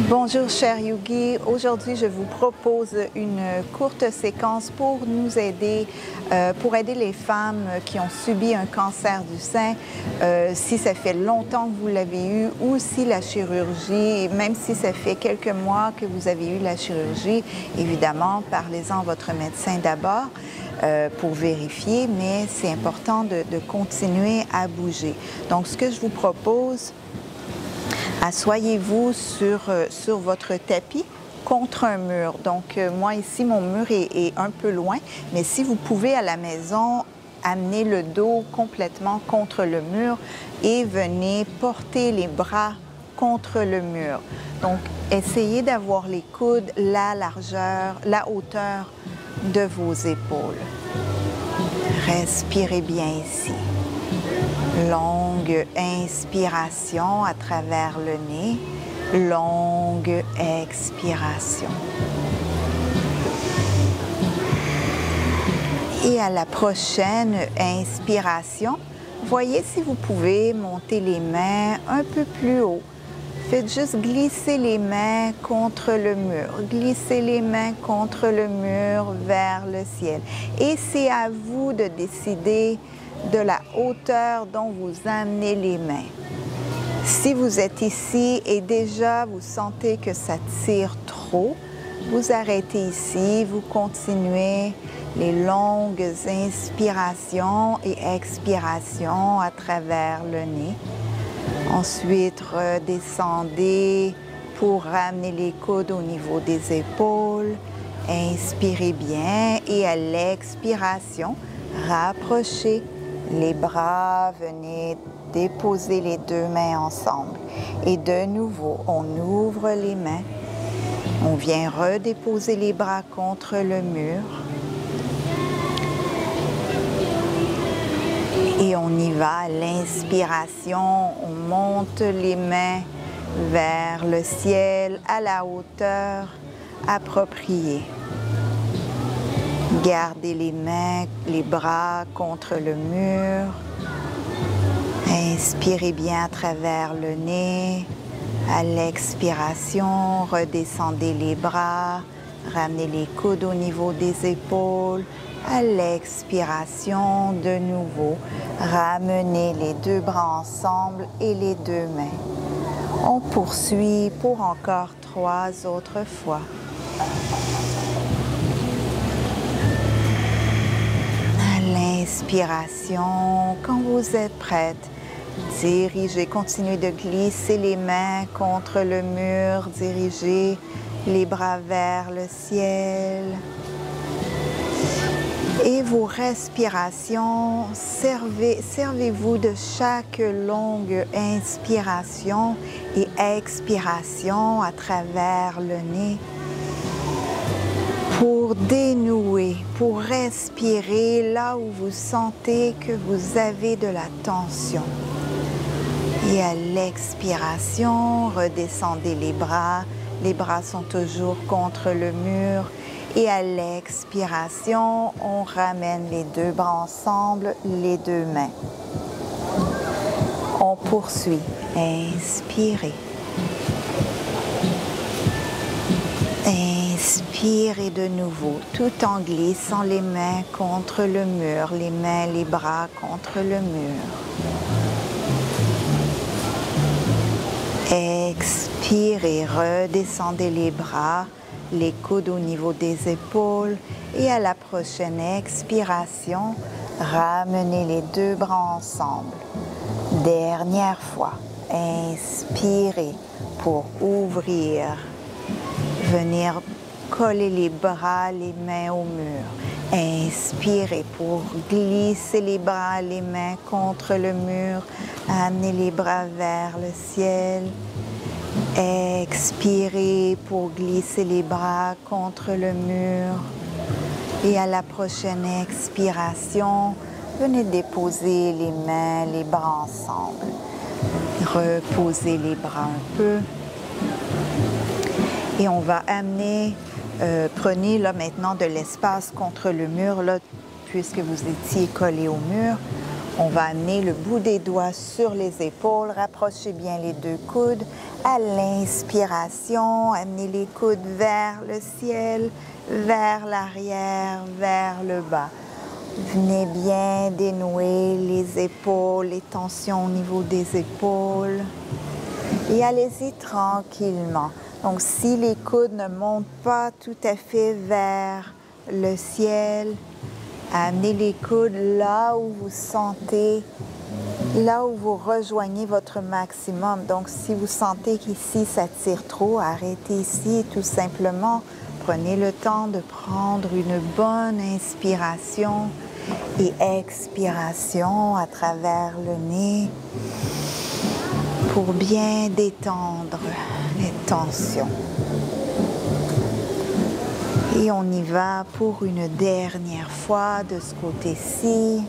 Bonjour cher Yogi, aujourd'hui je vous propose une courte séquence pour nous aider, pour aider les femmes qui ont subi un cancer du sein, si ça fait longtemps que vous l'avez eu ou si la chirurgie, même si ça fait quelques mois que vous avez eu la chirurgie, évidemment parlez-en à votre médecin d'abord. Pour vérifier, mais c'est important de continuer à bouger. Donc ce que je vous propose, asseyez-vous sur votre tapis contre un mur. Donc, moi ici, mon mur est un peu loin, mais si vous pouvez à la maison amener le dos complètement contre le mur et venez porter les bras contre le mur. Donc, essayez d'avoir les coudes, la largeur, la hauteur de vos épaules. Respirez bien ici. Longue inspiration à travers le nez, longue expiration. Et à la prochaine inspiration, voyez si vous pouvez monter les mains un peu plus haut. Faites juste glisser les mains contre le mur, glisser les mains contre le mur vers le ciel. Et c'est à vous de décider de la hauteur dont vous amenez les mains. Si vous êtes ici et déjà vous sentez que ça tire trop, vous arrêtez ici, vous continuez les longues inspirations et expirations à travers le nez. Ensuite, redescendez pour ramener les coudes au niveau des épaules. Inspirez bien et à l'expiration, rapprochez les bras, venez déposer les deux mains ensemble. Et de nouveau, on ouvre les mains. On vient redéposer les bras contre le mur. Et on y va, à l'inspiration, on monte les mains vers le ciel à la hauteur appropriée. Gardez les mains, les bras contre le mur. Inspirez bien à travers le nez. À l'expiration, redescendez les bras, ramenez les coudes au niveau des épaules. À l'expiration, de nouveau, ramenez les deux bras ensemble et les deux mains. On poursuit pour encore 3 autres fois. À l'inspiration, quand vous êtes prête, dirigez, continuez de glisser les mains contre le mur, dirigez les bras vers le ciel. Et vos respirations, servez-vous de chaque longue inspiration et expiration à travers le nez pour dénouer, pour respirer là où vous sentez que vous avez de la tension. Et à l'expiration, redescendez les bras sont toujours contre le mur. Et à l'expiration, on ramène les deux bras ensemble, les deux mains. On poursuit. Inspirez. Inspirez de nouveau, tout en glissant les mains contre le mur, les mains, les bras contre le mur. Expirez, redescendez les bras, les coudes au niveau des épaules et à la prochaine expiration, ramenez les deux bras ensemble. Dernière fois, inspirez pour ouvrir, venir coller les bras, les mains au mur. Inspirez pour glisser les bras, les mains contre le mur, amenez les bras vers le ciel. Expirez pour glisser les bras contre le mur. Et à la prochaine expiration, venez déposer les mains, les bras ensemble. Reposez les bras un peu. Et on va amener, prenez là maintenant de l'espace contre le mur, là, puisque vous étiez collé au mur. On va amener le bout des doigts sur les épaules, rapprochez bien les deux coudes. À l'inspiration, amenez les coudes vers le ciel, vers l'arrière, vers le bas. Venez bien dénouer les épaules, les tensions au niveau des épaules. Et allez-y tranquillement. Donc, si les coudes ne montent pas tout à fait vers le ciel, amenez les coudes là où vous sentez, là où vous rejoignez votre maximum. Donc, si vous sentez qu'ici, ça tire trop, arrêtez ici tout simplement. Prenez le temps de prendre une bonne inspiration et expiration à travers le nez pour bien détendre les tensions. Et on y va pour une dernière fois de ce côté-ci.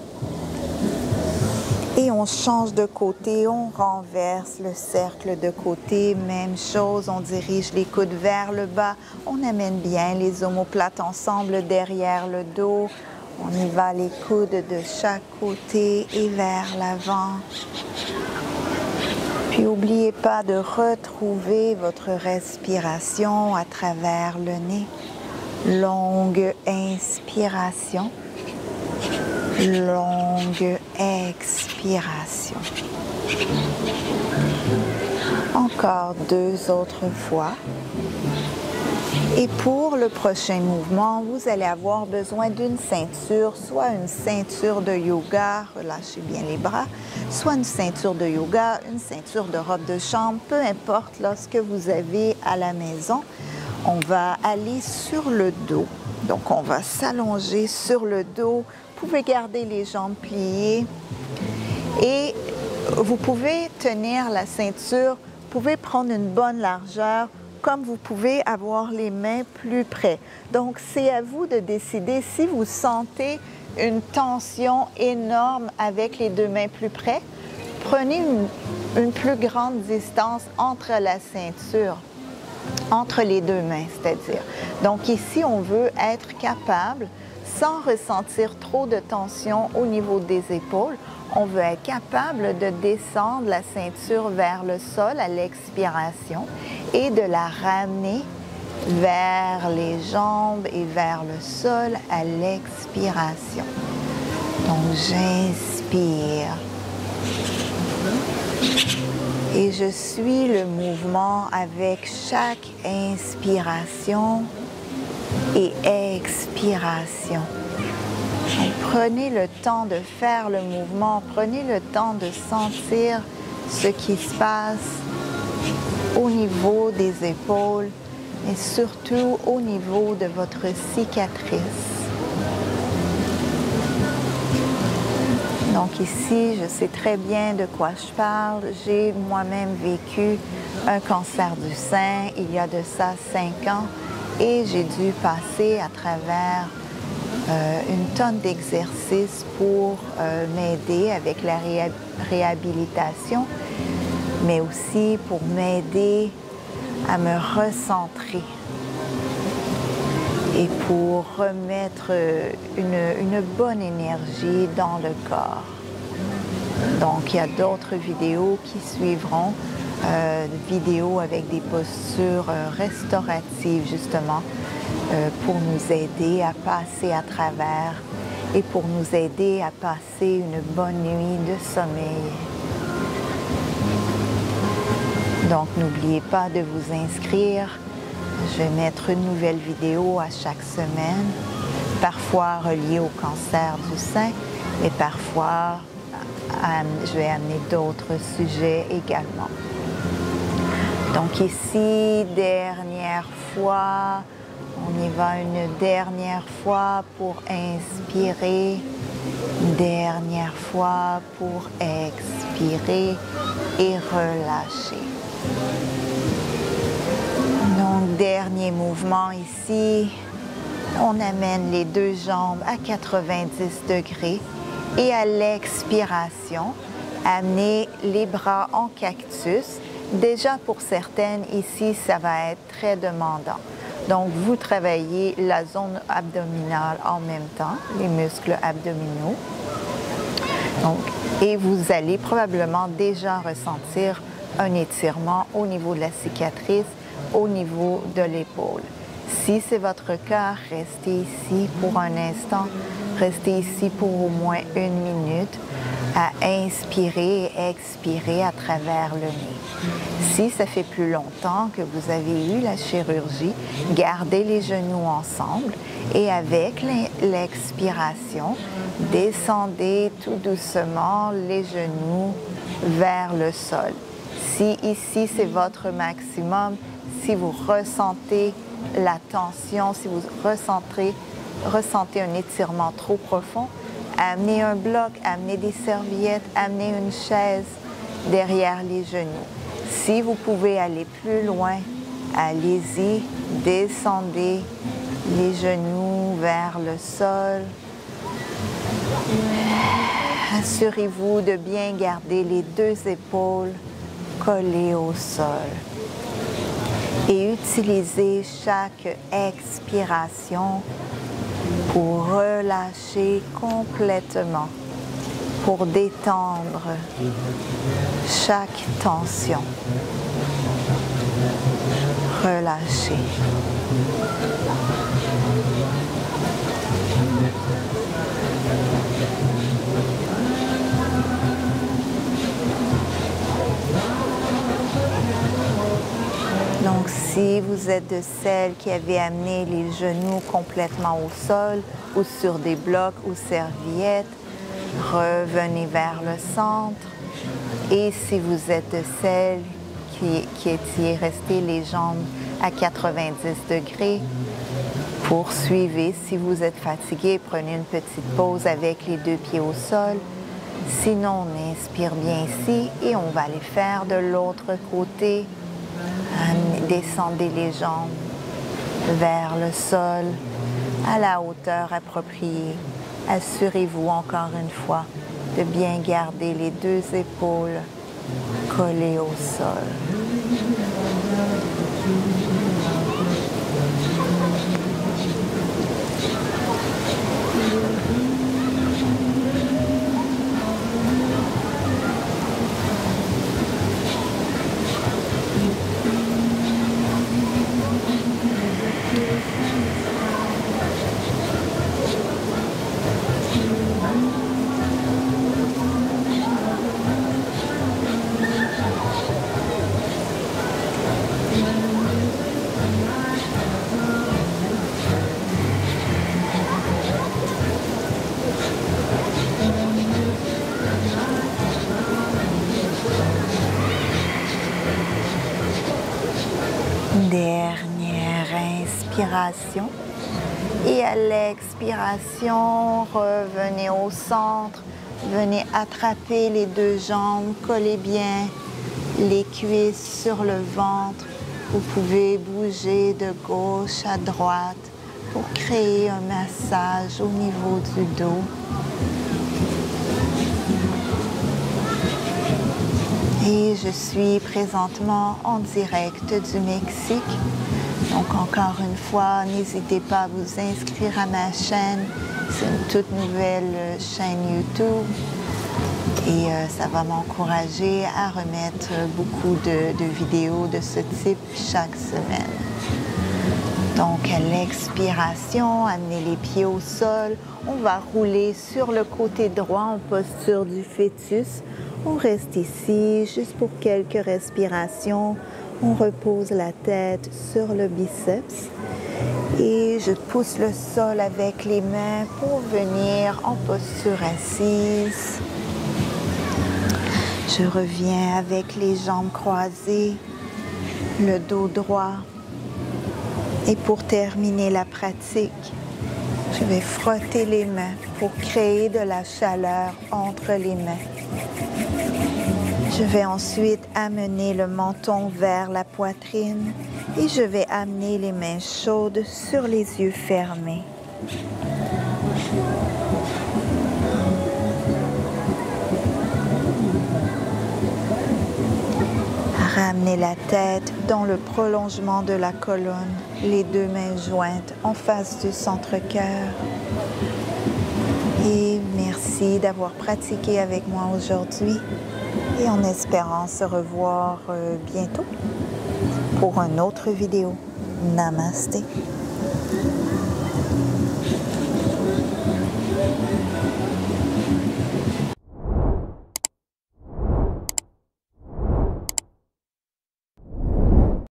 Et on change de côté, on renverse le cercle de côté. Même chose, on dirige les coudes vers le bas. On amène bien les omoplates ensemble derrière le dos. On y va les coudes de chaque côté et vers l'avant. Puis n'oubliez pas de retrouver votre respiration à travers le nez. Longue inspiration, longue expiration. Encore 2 autres fois. Et pour le prochain mouvement, vous allez avoir besoin d'une ceinture, soit une ceinture de yoga, relâchez bien les bras, soit une ceinture de yoga, une ceinture de robe de chambre, peu importe là, ce que vous avez à la maison. On va aller sur le dos. Donc, on va s'allonger sur le dos. Vous pouvez garder les jambes pliées. Et vous pouvez tenir la ceinture. Vous pouvez prendre une bonne largeur, comme vous pouvez avoir les mains plus près. Donc, c'est à vous de décider si vous sentez une tension énorme avec les 2 mains plus près. Prenez une plus grande distance entre la ceinture. Entre les 2 mains, c'est-à-dire. Donc ici, on veut être capable, sans ressentir trop de tension au niveau des épaules, on veut être capable de descendre la ceinture vers le sol à l'expiration et de la ramener vers les jambes et vers le sol à l'expiration. Donc j'inspire. Et je suis le mouvement avec chaque inspiration et expiration. Donc, prenez le temps de faire le mouvement, prenez le temps de sentir ce qui se passe au niveau des épaules et surtout au niveau de votre cicatrice. Donc ici, je sais très bien de quoi je parle. J'ai moi-même vécu un cancer du sein il y a de ça 5 ans et j'ai dû passer à travers une tonne d'exercices pour m'aider avec la réhabilitation, mais aussi pour m'aider à me recentrer et pour remettre une bonne énergie dans le corps. Donc, il y a d'autres vidéos qui suivront, vidéos avec des postures restauratives, justement, pour nous aider à passer à travers et pour nous aider à passer une bonne nuit de sommeil. Donc, n'oubliez pas de vous inscrire. Je vais mettre une nouvelle vidéo à chaque semaine, parfois reliée au cancer du sein, et parfois je vais amener d'autres sujets également. Donc ici, dernière fois, on y va une dernière fois pour inspirer, une dernière fois pour expirer et relâcher. Donc, dernier mouvement ici, on amène les 2 jambes à 90 degrés et à l'expiration, amenez les bras en cactus. Déjà pour certaines, ici, ça va être très demandant. Donc, vous travaillez la zone abdominale en même temps, les muscles abdominaux. Donc, et vous allez probablement déjà ressentir un étirement au niveau de la cicatrice, au niveau de l'épaule. Si c'est votre cas, restez ici pour un instant, restez ici pour au moins 1 minute à inspirer et expirer à travers le nez. Si ça fait plus longtemps que vous avez eu la chirurgie, gardez les genoux ensemble et avec l'expiration, descendez tout doucement les genoux vers le sol. Si ici c'est votre maximum, si vous ressentez la tension, si vous ressentez un étirement trop profond, amenez un bloc, amenez des serviettes, amenez une chaise derrière les genoux. Si vous pouvez aller plus loin, allez-y, descendez les genoux vers le sol. Assurez-vous de bien garder les 2 épaules collées au sol. Et utilisez chaque expiration pour relâcher complètement, pour détendre chaque tension. Relâchez. Donc, si vous êtes de celles qui avaient amené les genoux complètement au sol ou sur des blocs ou serviettes, revenez vers le centre. Et si vous êtes de celles qui étiez restées les jambes à 90 degrés, poursuivez. Si vous êtes fatigué, prenez une petite pause avec les 2 pieds au sol. Sinon, on inspire bien ici et on va aller faire de l'autre côté. Descendez les jambes vers le sol à la hauteur appropriée. Assurez-vous encore une fois de bien garder les 2 épaules collées au sol. Dernière inspiration. Et à l'expiration, revenez au centre. Venez attraper les 2 jambes, collez bien les cuisses sur le ventre. Vous pouvez bouger de gauche à droite pour créer un massage au niveau du dos. Et je suis présentement en direct du Mexique. Donc encore une fois, n'hésitez pas à vous inscrire à ma chaîne. C'est une toute nouvelle chaîne YouTube. Et ça va m'encourager à remettre beaucoup de vidéos de ce type chaque semaine. Donc à l'expiration, amenez les pieds au sol. On va rouler sur le côté droit en posture du fœtus. On reste ici juste pour quelques respirations. On repose la tête sur le biceps. Et je pousse le sol avec les mains pour venir en posture assise. Je reviens avec les jambes croisées, le dos droit. Et pour terminer la pratique, je vais frotter les mains pour créer de la chaleur entre les mains. Je vais ensuite amener le menton vers la poitrine et je vais amener les mains chaudes sur les yeux fermés. Ramenez la tête dans le prolongement de la colonne, les 2 mains jointes en face du centre-cœur. Et merci. Merci d'avoir pratiqué avec moi aujourd'hui et en espérant se revoir bientôt pour une autre vidéo. Namasté.